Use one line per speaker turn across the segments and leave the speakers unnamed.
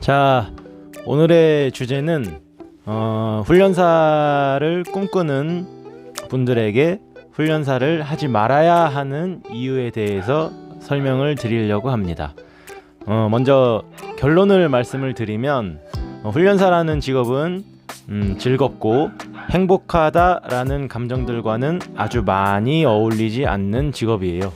자, 오늘의 주제는 훈련사를 꿈꾸는 분들에게 훈련사를 하지 말아야 하는 이유에 대해서 설명을 드리려고 합니다. 먼저 결론을 말씀을 드리면 훈련사라는 직업은 즐겁고 행복하다라는 감정들과는 아주 많이 어울리지 않는 직업이에요.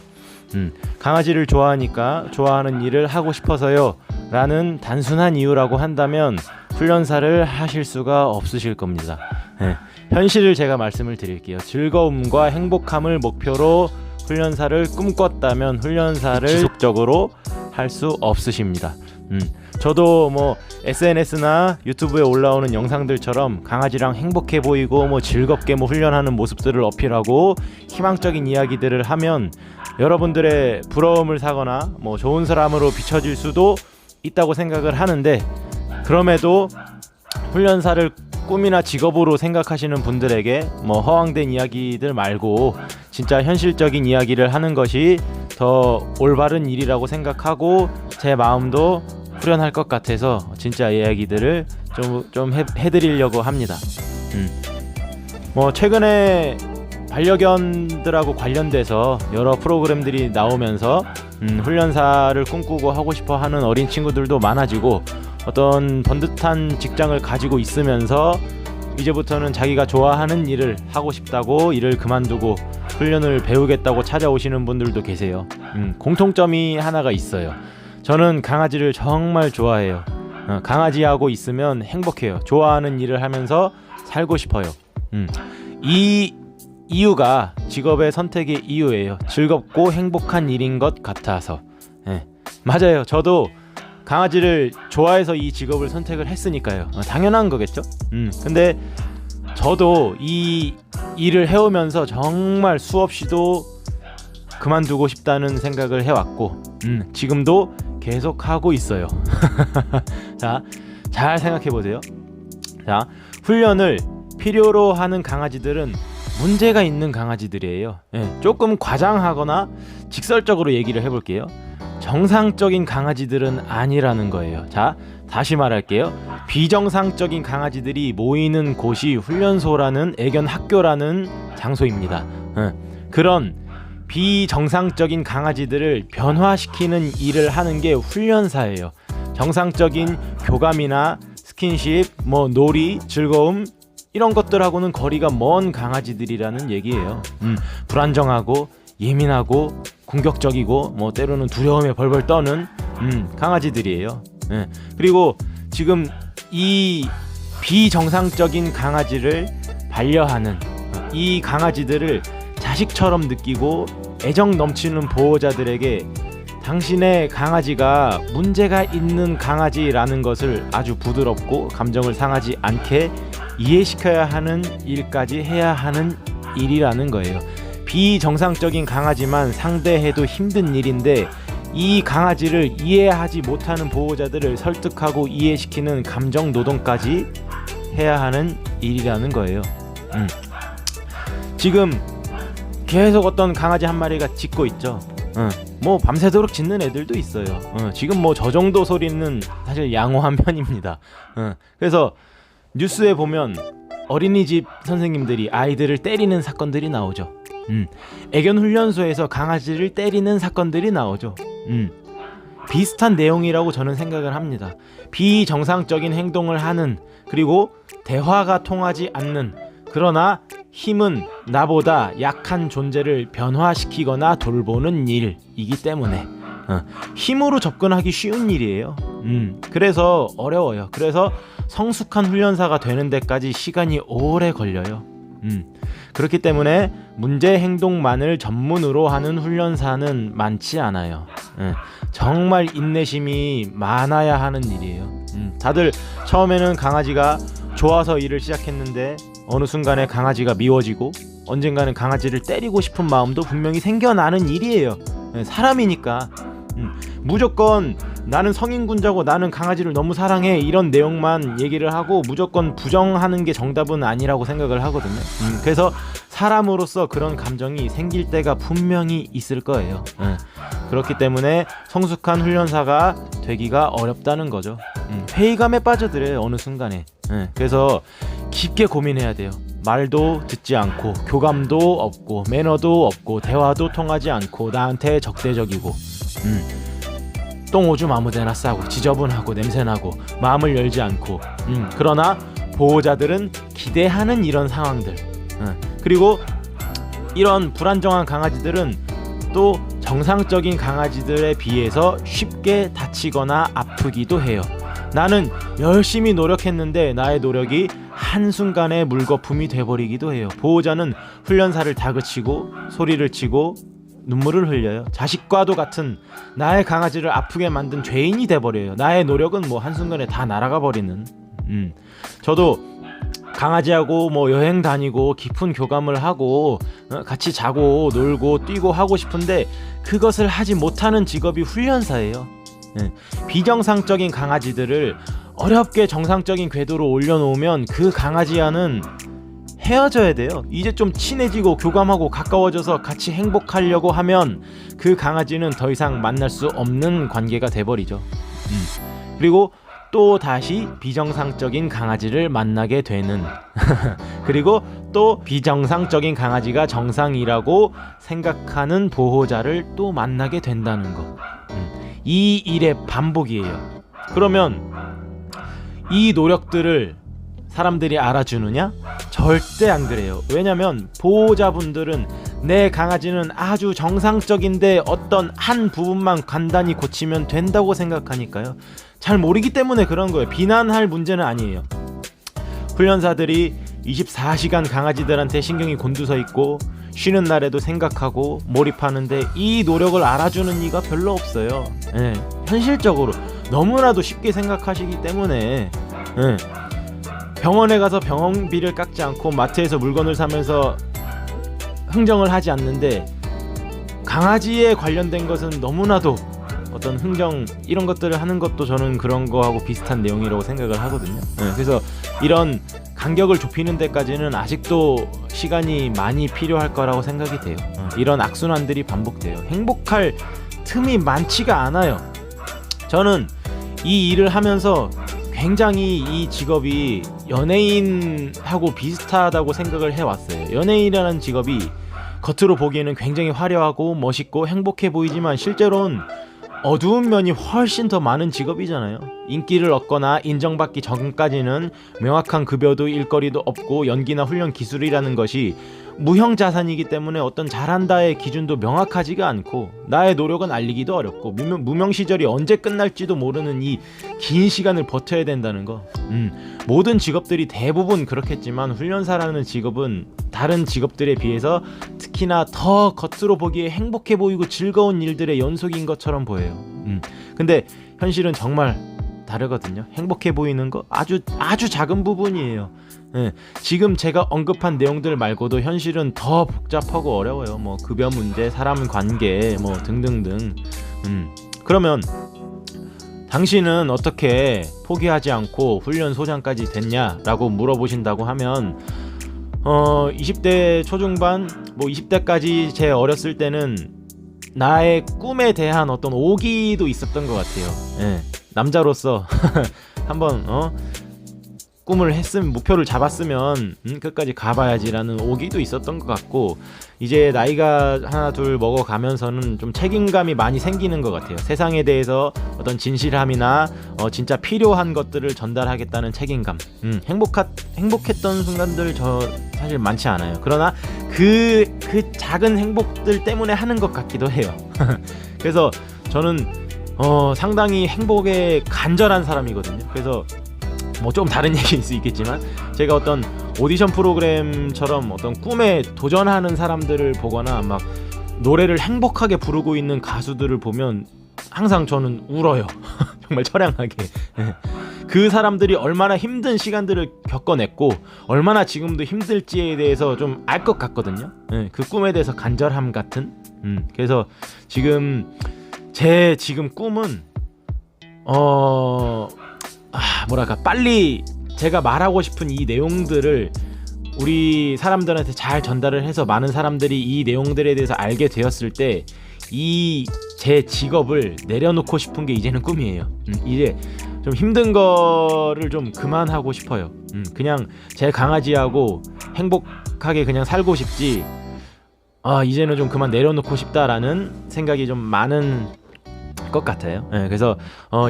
강아지를 좋아하니까 좋아하는 일을 하고 싶어서요 라는 단순한 이유라고 한다면 훈련사를 하실 수가 없으실 겁니다. 현실을 제가 말씀을 드릴게요. 즐거움과 행복함을 목표로 훈련사를 꿈꿨다면 훈련사를 지속적으로 할 수 없으십니다. 저도 SNS나 유튜브에 올라오는 영상들처럼 강아지랑 행복해 보이고 즐겁게 훈련하는 모습들을 어필하고 희망적인 이야기들을 하면 여러분들의 부러움을 사거나 좋은 사람으로 비춰질 수도 있다고 생각을 하는데, 그럼에도 훈련사를 꿈이나 직업으로 생각하시는 분들에게 허황된 이야기들 말고 진짜 현실적인 이야기를 하는 것이 더 올바른 일이라고 생각하고 제 마음도 후련할 것 같아서 진짜 이야기들을 좀 해드리려고 합니다. 최근에 반려견들하고 관련돼서 여러 프로그램들이 나오면서 훈련사를 꿈꾸고 하고 싶어 하는 어린 친구들도 많아지고, 어떤 번듯한 직장을 가지고 있으면서 이제부터는 자기가 좋아하는 일을 하고 싶다고 일을 그만두고 훈련을 배우겠다고 찾아오시는 분들도 계세요. 공통점이 하나가 있어요. 저는 강아지를 정말 좋아해요. 강아지하고 있으면 행복해요. 좋아하는 일을 하면서 살고 싶어요. 이 이유가 직업의 선택의 이유예요. 즐겁고 행복한 일인 것 같아서. 맞아요. 저도 강아지를 좋아해서 이 직업을 선택을 했으니까요. 당연한 거겠죠. 근데 저도 이 일을 해오면서 정말 수없이도 그만두고 싶다는 생각을 해왔고, 지금도 계속 하고 있어요. 자, 잘 생각해 보세요. 자, 훈련을 필요로 하는 강아지들은 문제가 있는 강아지들이에요. 조금 과장하거나 직설적으로 얘기를 해볼게요. 정상적인 강아지들은 아니라는 거예요. 자, 다시 말할게요. 비정상적인 강아지들이 모이는 곳이 훈련소라는 애견 학교라는 장소입니다. 그런 비정상적인 강아지들을 변화시키는 일을 하는 게 훈련사예요. 정상적인 교감이나 스킨십, 놀이, 즐거움 이런 것들하고는 거리가 먼 강아지들이라는 얘기예요. 불안정하고 예민하고 공격적이고 때로는 두려움에 벌벌 떠는 강아지들이에요. 그리고 지금 이 비정상적인 강아지를 반려하는 이 강아지들을 자식처럼 느끼고 애정 넘치는 보호자들에게 당신의 강아지가 문제가 있는 강아지라는 것을 아주 부드럽고 감정을 상하지 않게 이해시켜야 하는 일까지 해야 하는 일이라는 거예요. 비정상적인 강아지만 상대해도 힘든 일인데 이 강아지를 이해하지 못하는 보호자들을 설득하고 이해시키는 감정 노동까지 해야 하는 일이라는 거예요. 지금 계속 어떤 강아지 한 마리가 짖고 있죠. 밤새도록 짖는 애들도 있어요. 지금 저 정도 소리는 사실 양호한 편입니다. 그래서 뉴스에 보면 어린이집 선생님들이 아이들을 때리는 사건들이 나오죠. 애견 훈련소에서 강아지를 때리는 사건들이 나오죠. 비슷한 내용이라고 저는 생각을 합니다. 비정상적인 행동을 하는, 그리고 대화가 통하지 않는, 그러나 힘은 나보다 약한 존재를 변화시키거나 돌보는 일이기 때문에 힘으로 접근하기 쉬운 일이에요. 그래서 어려워요. 그래서 성숙한 훈련사가 되는 데까지 시간이 오래 걸려요. 그렇기 때문에 문제 행동만을 전문으로 하는 훈련사는 많지 않아요. 정말 인내심이 많아야 하는 일이에요. 다들 처음에는 강아지가 좋아서 일을 시작했는데 어느 순간에 강아지가 미워지고 언젠가는 강아지를 때리고 싶은 마음도 분명히 생겨나는 일이에요. 사람이니까. 무조건 나는 성인군자고 나는 강아지를 너무 사랑해 이런 내용만 얘기를 하고 무조건 부정하는 게 정답은 아니라고 생각을 하거든요. 그래서 사람으로서 그런 감정이 생길 때가 분명히 있을 거예요. 그렇기 때문에 성숙한 훈련사가 되기가 어렵다는 거죠. 회의감에 빠져들어요, 어느 순간에. 그래서 깊게 고민해야 돼요. 말도 듣지 않고, 교감도 없고, 매너도 없고, 대화도 통하지 않고, 나한테 적대적이고, 똥오줌 아무데나 싸고, 지저분하고, 냄새나고, 마음을 열지 않고. 그러나 보호자들은 기대하는 이런 상황들. 그리고 이런 불안정한 강아지들은 또 정상적인 강아지들에 비해서 쉽게 다치거나 아프기도 해요. 나는 열심히 노력했는데 나의 노력이 한순간에 물거품이 돼버리기도 해요. 보호자는 훈련사를 다그치고 소리를 치고 눈물을 흘려요. 자식과도 같은 나의 강아지를 아프게 만든 죄인이 돼버려요. 나의 노력은 뭐 한순간에 다 날아가 버리는. 저도 강아지하고 뭐 여행 다니고 깊은 교감을 하고 같이 자고 놀고 뛰고 하고 싶은데 그것을 하지 못하는 직업이 훈련사예요. 비정상적인 강아지들을 어렵게 정상적인 궤도로 올려놓으면 그 강아지와는 헤어져야 돼요. 이제 좀 친해지고 교감하고 가까워져서 같이 행복하려고 하면 그 강아지는 더 이상 만날 수 없는 관계가 돼버리죠. 그리고 또 다시 비정상적인 강아지를 만나게 되는 그리고 또 비정상적인 강아지가 정상이라고 생각하는 보호자를 또 만나게 된다는 거. 이 일의 반복이에요. 그러면 이 노력들을 사람들이 알아주느냐? 절대 안 그래요. 왜냐면 보호자분들은 내 강아지는 아주 정상적인데 어떤 한 부분만 간단히 고치면 된다고 생각하니까요. 잘 모르기 때문에 그런 거예요. 비난할 문제는 아니에요. 훈련사들이 24시간 강아지들한테 신경이 곤두서 있고 쉬는 날에도 생각하고 몰입하는데 이 노력을 알아주는 이가 별로 없어요. 현실적으로 너무나도 쉽게 생각하시기 때문에 병원에 가서 병원비를 깎지 않고 마트에서 물건을 사면서 흥정을 하지 않는데 강아지에 관련된 것은 너무나도 어떤 흥정 이런 것들을 하는 것도 저는 그런 거하고 비슷한 내용이라고 생각을 하거든요. 그래서 이런 간격을 좁히는 데까지는 아직도 시간이 많이 필요할 거라고 생각이 돼요. 이런 악순환들이 반복돼요. 행복할 틈이 많지가 않아요. 저는 이 일을 하면서 굉장히 이 직업이 연예인하고 비슷하다고 생각을 해왔어요. 연예인이라는 직업이 겉으로 보기에는 굉장히 화려하고 멋있고 행복해 보이지만 실제로는 어두운 면이 훨씬 더 많은 직업이잖아요. 인기를 얻거나 인정받기 전까지는 명확한 급여도 일거리도 없고 연기나 훈련 기술이라는 것이 무형자산이기 때문에 어떤 잘한다의 기준도 명확하지가 않고 나의 노력은 알리기도 어렵고 무명 시절이 언제 끝날지도 모르는 이 긴 시간을 버텨야 된다는 거. 모든 직업들이 대부분 그렇겠지만 훈련사라는 직업은 다른 직업들에 비해서 특히나 더 겉으로 보기에 행복해 보이고 즐거운 일들의 연속인 것처럼 보여요. 근데 현실은 정말 다르거든요. 행복해 보이는 거 아주 작은 부분이에요. 지금 제가 언급한 내용들 말고도 현실은 더 복잡하고 어려워요. 뭐 급여 문제, 사람 관계, 뭐 등등등. 그러면 당신은 어떻게 포기하지 않고 훈련 소장까지 됐냐라고 물어보신다고 하면 20대 초중반, 뭐 20대까지 제 어렸을 때는 나의 꿈에 대한 어떤 오기도 있었던 것 같아요. 남자로서 한번 꿈을 했으면 목표를 잡았으면 끝까지 가봐야지라는 오기도 있었던 것 같고 이제 나이가 하나 둘 먹어가면서는 좀 책임감이 많이 생기는 것 같아요. 세상에 대해서 어떤 진실함이나 진짜 필요한 것들을 전달하겠다는 책임감. 행복했던 순간들 저 사실 많지 않아요. 그러나 그 작은 행복들 때문에 하는 것 같기도 해요. 그래서 저는 상당히 행복에 간절한 사람이거든요. 그래서 뭐 좀 다른 얘기일 수 있겠지만 제가 어떤 오디션 프로그램처럼 어떤 꿈에 도전하는 사람들을 보거나 막 노래를 행복하게 부르고 있는 가수들을 보면 항상 저는 울어요. 정말 처량하게. 그 사람들이 얼마나 힘든 시간들을 겪어냈고 얼마나 지금도 힘들지에 대해서 좀 알 것 같거든요. 그 꿈에 대해서 간절함 같은. 그래서 지금 제 꿈은 뭐랄까 빨리 제가 말하고 싶은 이 내용들을 우리 사람들한테 잘 전달을 해서 많은 사람들이 이 내용들에 대해서 알게 되었을 때 이 제 직업을 내려놓고 싶은 게 이제는 꿈이에요. 이제 좀 힘든 거를 좀 그만하고 싶어요. 그냥 제 강아지하고 행복하게 그냥 살고 싶지, 이제는 좀 그만 내려놓고 싶다라는 생각이 좀 많은 것 같아요. 그래서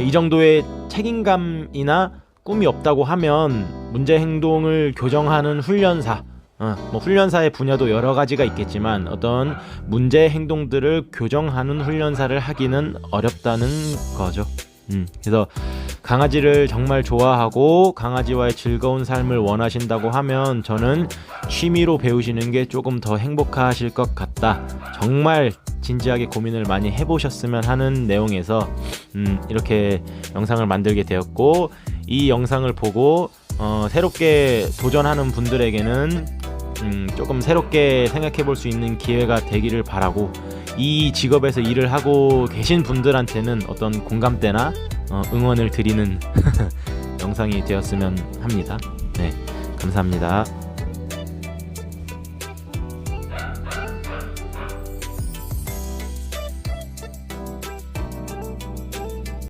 이 정도의 책임감이나 꿈이 없다고 하면 문제 행동을 교정하는 훈련사, 뭐 훈련사의 분야도 여러 가지가 있겠지만 어떤 문제 행동들을 교정하는 훈련사를 하기는 어렵다는 거죠. 그래서 강아지를 정말 좋아하고 강아지와의 즐거운 삶을 원하신다고 하면 저는 취미로 배우시는 게 조금 더 행복하실 것 같다. 정말 진지하게 고민을 많이 해보셨으면 하는 내용에서 이렇게 영상을 만들게 되었고, 이 영상을 보고 새롭게 도전하는 분들에게는 조금 새롭게 생각해 볼 수 있는 기회가 되기를 바라고, 이 직업에서 일을 하고 계신 분들한테는 어떤 공감대나 응원을 드리는 영상이 되었으면 합니다. 네, 감사합니다.